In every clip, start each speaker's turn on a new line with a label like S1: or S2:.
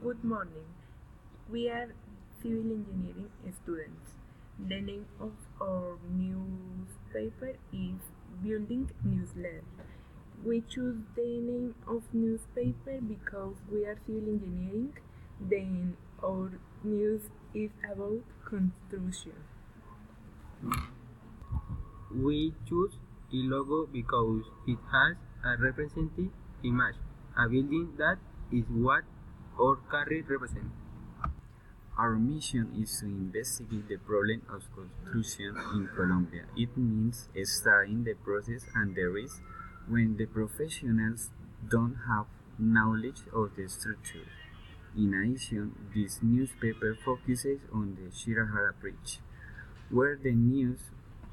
S1: Good morning. We are civil engineering students. The name of our newspaper is Building Newsletter. We choose the name of newspaper because we are civil engineering. Then our news is about construction.
S2: We choose the logo because it has a representative image, a building that is what our career represents.
S3: Our mission is to investigate the problem of construction in Colombia. It means studying the process and the risk when the professionals don't have knowledge of the structure. In addition, this newspaper focuses on the Shirahara Bridge, where the news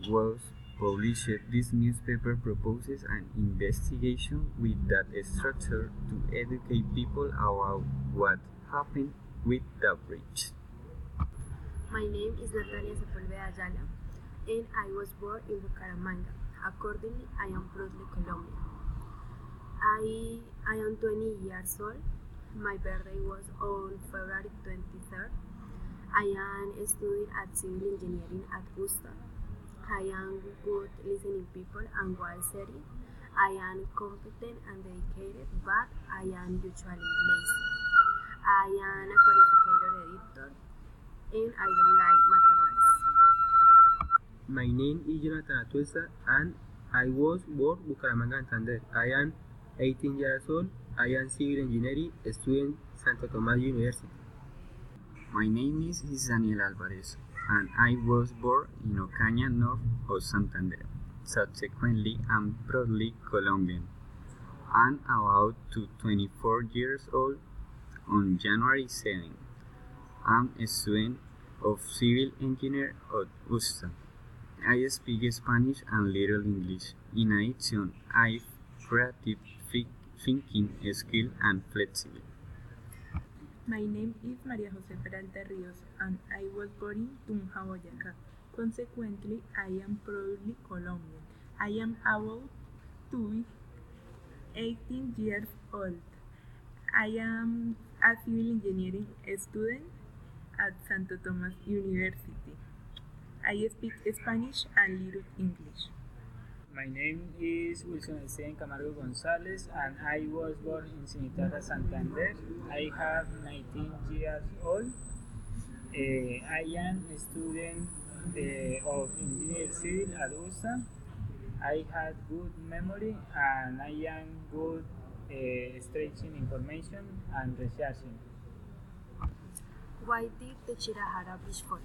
S3: was published. This newspaper proposes an investigation with that structure to educate people about what happened with the bridge.
S4: My name is Natalia Sepulveda Ayala, and I was born in Bucaramanga. Accordingly, I am proudly Colombian. I am 20 years old. My birthday was on February 23rd. I am studying at civil engineering at USTA. I am good listening people and well setting. I am competent and dedicated, but I am usually lazy. I am a qualified editor and I don't like mathematics.
S2: My name is Jonathan Atuesta and I was born Bucaramanga, Santander. I am 18 years old. I am civil engineering student Santo Tomás University.
S3: My name is Daniel Alvarez, and I was born in Ocaña, north of Santander. Subsequently, I'm proudly Colombian. I'm about 24 years old on January 7. I'm a student of civil engineering at USTA. I speak Spanish and little English. In addition, I have creative thinking skill and flexible.
S1: My name is María José Peralta Ríos and I was born in Tunja, Boyacá. Consequently, I am proudly Colombian. I am about to be 18 years old. I am a civil engineering student at Santo Tomás University. I speak Spanish and little English.
S5: My name is Wilson Esteban Camargo Gonzalez and I was born in Cimitarra, Santander. I have 19 years old. I am a student of engineering civil at USTA. I had good memory and I am good stretching information and researching.
S4: Why did the Chirahara Bridge fall?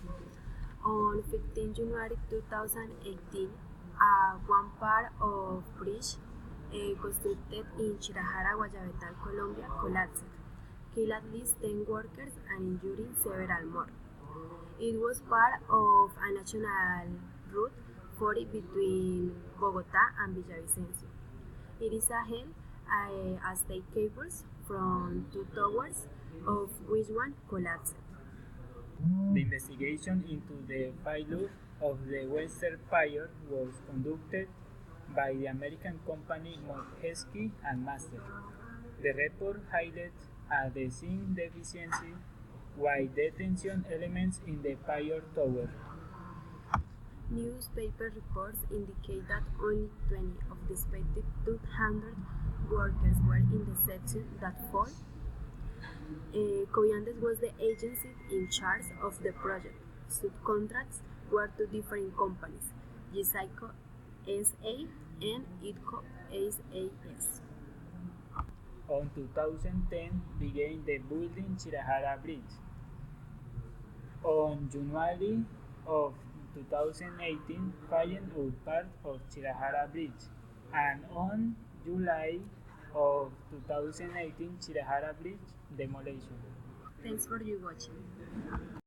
S4: On 15 January 2018, one part of bridge constructed in Chirajara, Guayabetal, Colombia collapsed, killing at least 10 workers and injuring several more. It was part of a national route 40 between Bogota and Villavicencio. It is held as state cables from two towers, of which one collapsed.
S5: The investigation into the failure of the Western Pier was conducted by the American company Molesky and Master. The report highlighted a design deficiency while detention elements in the pier tower.
S4: Newspaper reports indicate that only 20 of the expected 200 workers were in the section that fall. Coviandes was the agency in charge of the project. Subcontracts were to different companies, Gisaco SA and ITCO SAS.
S5: On 2010 began the building Chirajara Bridge. On January of 2018, firing out part of Chirajara Bridge, and on July of 2018, Chirajara Bridge demolition.
S4: Thanks for your watching.